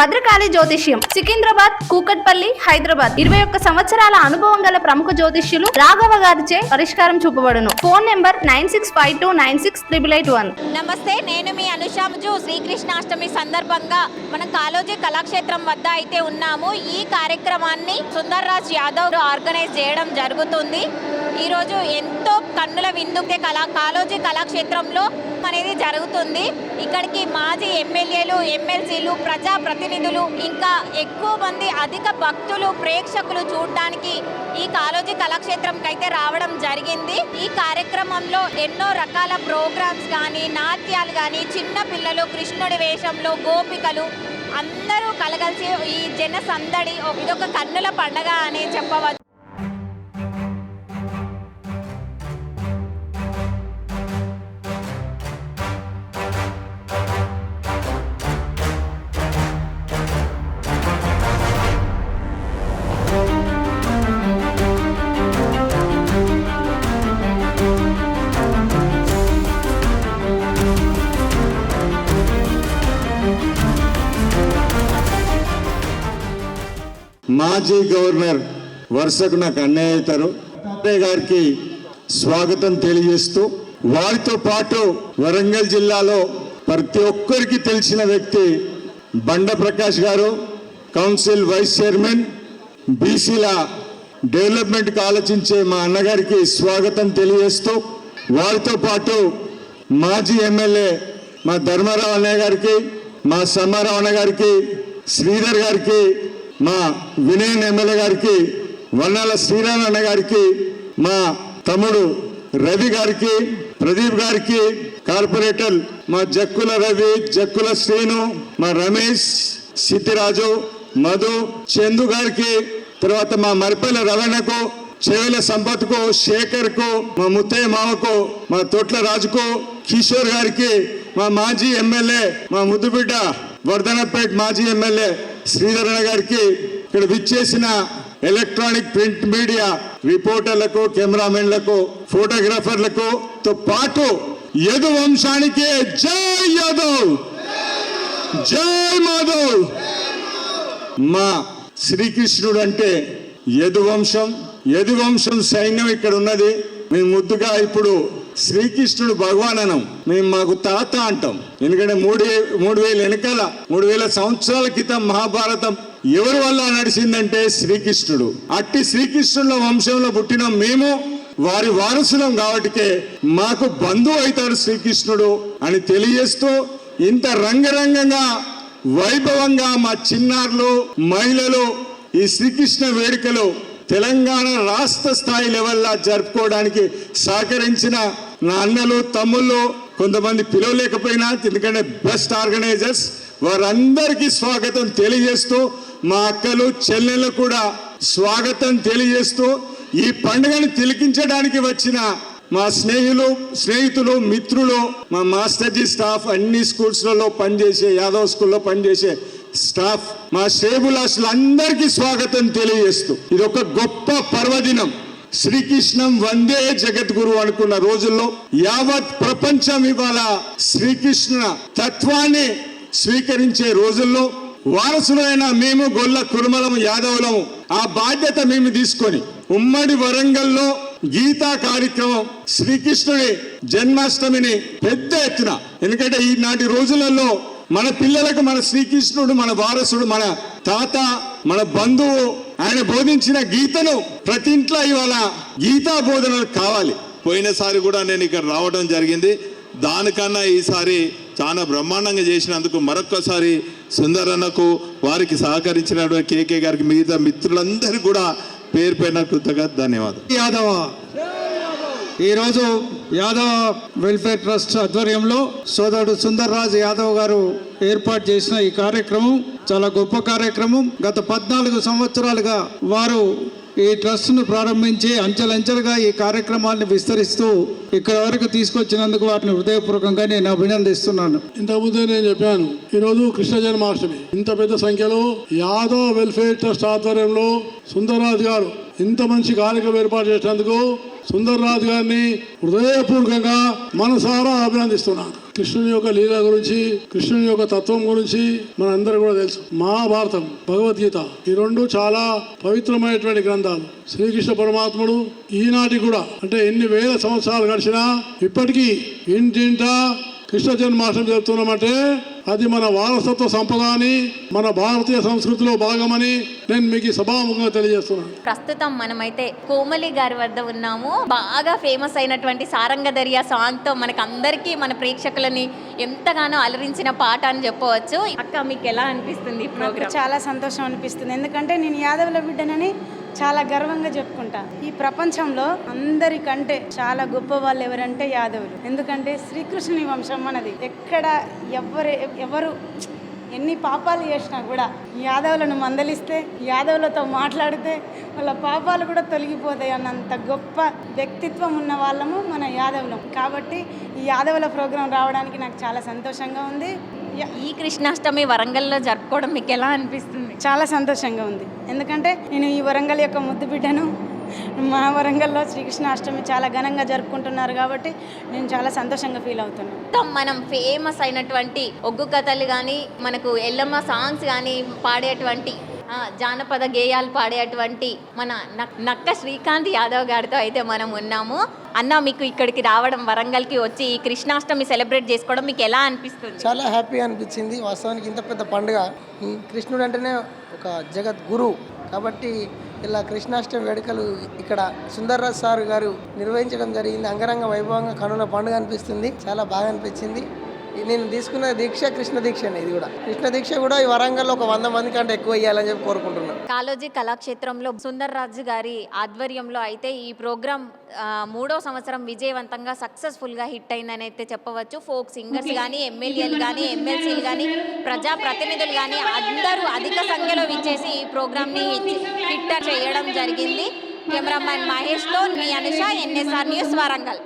భద్రకాళి జ్యోతిష్యం సికింద్రాబాద్, కూకట్పల్లి, హైదరాబాద్. 21 సంవత్సరాల అనుభవం గల ప్రముఖ జ్యోతిష్యులు రాఘవ గారిచే పరిష్కారం చూపబడును. Phone number 9652968881. నమస్తే, నేను మీ అనుషాముజు. శ్రీకృష్ణాష్టమి సందర్భంగా మనం కాళోజీ కళాక్షేత్రం వద్ద అయితే ఉన్నాము. ఈ కార్యక్రమాన్ని సుందర్రాజ్ యాదవ్ ఆర్గనైజ్ చేయడం జరుగుతుంది. ఈరోజు ఎంతో కన్నుల విందుకే కాళోజీ కళాక్షేత్రంలో అనేది జరుగుతుంది. ఇక్కడికి మాజీ ఎమ్మెల్యేలు, ఎమ్మెల్సీలు, ప్రజాప్రతినిధులు, ఇంకా ఎక్కువ మంది అధిక భక్తులు, ప్రేక్షకులు చూడడానికి ఈ కాళోజీ కళాక్షేత్రంకి అయితే రావడం జరిగింది. ఈ కార్యక్రమంలో ఎన్నో రకాల ప్రోగ్రామ్స్ కానీ, నాట్యాలు కానీ, చిన్న పిల్లలు కృష్ణుడి వేషంలో, గోపికలు అందరూ కలగలిసి ఈ జన సందడి ఇదొక కన్నుల పండగ అని చెప్పవచ్చు. మాజీ గవర్నర్ వరుసకు నాకు అన్నయ్య అవుతారు గారికి స్వాగతం తెలియజేస్తూ, వారితో పాటు వరంగల్ జిల్లాలో ప్రతి ఒక్కరికి తెలిసిన వ్యక్తి బండ ప్రకాష్ గారు, కౌన్సిల్ వైస్ చైర్మన్, బీసీల డెవలప్మెంట్కి ఆలోచించే మా అన్నగారికి స్వాగతం తెలియజేస్తూ, వారితో పాటు మాజీ ఎమ్మెల్యే మా ధర్మారావు అన్నయ్య గారికి, మా సమ్మారావు అన్న గారికి, శ్రీధర్ గారికి, మా వినయన్ ఎమ్మెల్యే గారికి, వన్నాల శ్రీరామ్ అన్న గారికి, మా తమ్ముడు రవి గారికి, ప్రదీప్ గారికి, కార్పొరేటర్ మా జక్కుల రవి, జక్కుల శ్రీను, మా రమేష్, సిద్ధిరాజు, మధు, చందు గారికి, తర్వాత మా మరిపల్లి రవణకు, చెవెల సంపత్కు, శేఖర్కు, మా ముత్తయ్య మామకు, మా తొట్ల రాజుకు, కిషోర్ గారికి, మా మాజీ ఎమ్మెల్యే మా ముద్దుబిడ్డ వర్ధనపేట్ మాజీ ఎమ్మెల్యే శ్రీధరణ గారికి, ఇక్కడ విచ్చేసిన ఎలక్ట్రానిక్ ప్రింట్ మీడియా రిపోర్టర్లకు, కెమెరామెన్లకు, ఫోటోగ్రాఫర్లకు తో పాటు యదు వంశానికి జై యాదవ్, జై మాధవ్. మా శ్రీకృష్ణుడు అంటే యదు వంశం సైన్యం ఇక్కడ ఉన్నది. మేము ముద్దుగా ఇప్పుడు శ్రీకృష్ణుడు భగవాననం, మేము మాకు తాత అంటాం. ఎందుకంటే 3000 సంవత్సరాల క్రితం మహాభారతం ఎవరి వల్ల నడిచిందంటే శ్రీకృష్ణుడు. అట్టి శ్రీకృష్ణుల వంశంలో పుట్టిన మేము వారి వారసులం కాబట్టికే మాకు బంధువు అవుతాడు శ్రీకృష్ణుడు అని తెలియజేస్తూ, ఇంత రంగరంగంగా వైభవంగా మా చిన్నారులు, మహిళలు ఈ శ్రీకృష్ణ వేడుకలు తెలంగాణ రాష్ట్ర స్థాయి లెవెల్లో జరుపుకోవడానికి సహకరించిన నా అన్నలు, తమ్ముళ్ళు, కొంతమంది పిలవలేకపోయినా ఎందుకంటే బెస్ట్ ఆర్గనైజర్స్, వారందరికీ స్వాగతం తెలియజేస్తూ, మా అక్కలు, చెల్లెళ్ళు కూడా స్వాగతం తెలియజేస్తూ, ఈ పండుగను తిలకించడానికి వచ్చిన మా స్నేహితులు, మిత్రులు, మా మాస్టర్జీ స్టాఫ్, అన్ని స్కూల్స్లలో పనిచేసే, యాదవ్ స్కూల్లో పనిచేసే స్టాఫ్, మా శ్రేబులాసులు అందరికీ స్వాగతం తెలియజేస్తూ, ఇది ఒక గొప్ప పర్వదినం. శ్రీకృష్ణం వందే జగద్గురు అనుకున్న రోజుల్లో యావత్ ప్రపంచం ఇవాళ శ్రీకృష్ణ తత్వాన్ని స్వీకరించే రోజుల్లో వారసులైన మేము గొల్ల కురుమలము, యాదవులము ఆ బాధ్యత మేము తీసుకొని ఉమ్మడి వరంగల్లో గీతా కార్యక్రమం, శ్రీకృష్ణుడి జన్మాష్టమిని పెద్ద ఎత్తున, ఎందుకంటే ఈనాటి రోజులలో మన పిల్లలకు మన శ్రీకృష్ణుడు మన వారసుడు, మన తాత, మన బంధువు, ఆయన బోధించిన గీతను ప్రతి ఇంట్లో ఇవాళ గీతా బోధనలు కావాలి. పోయినసారి కూడా నేను ఇక్కడ రావడం జరిగింది. దానికన్నా ఈసారి చాలా బ్రహ్మాండంగా చేసినందుకు మరొక్కసారి సుందరన్నకు, వారికి సహకరించినటువంటి కేకే గారికి, మిగతా మిత్రులందరికీ కూడా పేరు పేరున కృతజ్ఞత, ధన్యవాదాలు. యాదవ ఈరోజు యాదవ్ వెల్ఫేర్ ట్రస్ట్ ఆధ్వర్యంలో సోదరుడు సుందర్రాజ్ యాదవ్ గారు ఏర్పాటు చేసిన ఈ కార్యక్రమం చాలా గొప్ప కార్యక్రమం. గత 14 సంవత్సరాలుగా వారు ఈ ట్రస్ట్ను ప్రారంభించి అంచెలంచెలుగా ఈ కార్యక్రమాన్ని విస్తరిస్తూ ఇక్కడ వరకు తీసుకొచ్చినందుకు వారిని హృదయపూర్వకంగా నేను అభినందిస్తున్నాను. ఇంతకుముందే నేను చెప్పాను, ఈరోజు కృష్ణ జన్మాష్టమి. ఇంత పెద్ద సంఖ్యలో యాదవ్ వెల్ఫేర్ ట్రస్ట్ ఆధ్వర్యంలో సుందర్రాజ్ గారు ఇంత మంచి కార్యక్రమం ఏర్పాటు చేసినందుకు సుందర్ రాజు గారిని హృదయపూర్వకంగా మనసారా అభినందిస్తున్నాను. కృష్ణుని యొక్క లీల గురించి, కృష్ణుని యొక్క తత్వం గురించి మనందరూ కూడా తెలుసు. మహాభారతం, భగవద్గీత ఈ రెండు చాలా పవిత్రమైనటువంటి గ్రంథాలు. శ్రీకృష్ణ పరమాత్ముడు ఈనాటి కూడా అంటే ఎన్ని వేల సంవత్సరాలు గడిచినా ఇప్పటికీ ఇంటింటా కృష్ణ జన్మాష్టమి జరుపుతున్నామంటే అది మన వారసత్వ సంపద అని, మన భారతీయ సంస్కృతిలో భాగమని నేను మీకు సభాముఖంగా తెలియజేస్తున్నాను. ప్రస్తుతం మనమైతే కోమలి గారి వద్ద ఉన్నాము. బాగా ఫేమస్ అయినటువంటి సారంగ దర్యా సాంగ్ తో మనకు అందరికీ, మన ప్రేక్షకులని ఎంతగానో అలరించిన పాట అని చెప్పవచ్చు. అక్క, మీకు ఎలా అనిపిస్తుంది ఈ ప్రోగ్రామ్? చాలా సంతోషం అనిపిస్తుంది. ఎందుకంటే నేను యాదవుల బిడ్డనని చాలా గర్వంగా చెప్పుకుంటా. ఈ ప్రపంచంలో అందరికంటే చాలా గొప్ప వాళ్ళు ఎవరంటే యాదవులు. ఎందుకంటే శ్రీకృష్ణుని వంశం మనది. ఎక్కడ ఎవరు ఎన్ని పాపాలు చేసినా కూడా యాదవులను మందలిస్తే, యాదవులతో మాట్లాడితే వాళ్ళ పాపాలు కూడా తొలగిపోతాయి అన్నంత గొప్ప వ్యక్తిత్వం ఉన్న వాళ్ళము మన యాదవులం. కాబట్టి ఈ యాదవుల ప్రోగ్రాం రావడానికి నాకు చాలా సంతోషంగా ఉంది. ఈ కృష్ణాష్టమి వరంగల్లో జరుపుకోవడం మీకు ఎలా అనిపిస్తుంది? చాలా సంతోషంగా ఉంది. ఎందుకంటే నేను ఈ వరంగల్ యొక్క ముద్దు బిడ్డను. మా వరంగల్లో శ్రీకృష్ణాష్టమి చాలా ఘనంగా జరుపుకుంటున్నారు కాబట్టి నేను చాలా సంతోషంగా ఫీల్ అవుతున్నాను. మనం ఫేమస్ అయినటువంటి ఒగ్గు కథలు కానీ, మనకు ఎల్లమ్మ సాంగ్స్ కానీ పాడేటువంటి జానపద గేయాలు పాడేటువంటి మన నక్క శ్రీకాంత్ యాదవ్ గారితో అయితే మనం ఉన్నాము. అన్న, మీకు ఇక్కడికి రావడం, వరంగల్కి వచ్చి ఈ కృష్ణాష్టమి సెలబ్రేట్ చేసుకోవడం మీకు ఎలా అనిపిస్తుంది? చాలా హ్యాపీగా అనిపించింది. వాస్తవానికి ఇంత పెద్ద పండుగ, కృష్ణుడు అంటేనే ఒక జగత్ గురువు కాబట్టి ఇలా కృష్ణాష్టమి వేడుకలు ఇక్కడ సుందర్ రాజ్ సార్ గారు నిర్వహించడం జరిగింది. అంగరంగ వైభవంగా కనుల పండుగ అనిపిస్తుంది. చాలా బాగా అనిపించింది. నేను తీసుకున్న దీక్ష కృష్ణ దీక్షనే. ఇది కూడా కృష్ణ దీక్ష కూడా ఈ వరంగల్లో ఒక 100 మంది కంటే ఎక్కువ ఇవ్వాలని చెప్పి కోరుకుంటున్నాను. కాళోజీ కళాక్షేత్రంలో సుందర్ రాజు గారి ఆధ్వర్యంలో అయితే ఈ ప్రోగ్రాం 3వ సంవత్సరం విజయవంతంగా సక్సెస్ఫుల్గా హిట్ అయిందని అయితే చెప్పవచ్చు. ఫోక్ సింగర్స్ కానీ, ఎమ్మెల్యేలు కానీ, ఎమ్మెల్సీలు కానీ, ప్రజాప్రతినిధులు కానీ అందరూ అధిక సంఖ్యలో విచ్చేసి ఈ ప్రోగ్రాంని హిట్ చేయడం జరిగింది. కెమెరామ్యాన్ మహేష్తో మీ అనుష, NSR న్యూస్, వరంగల్.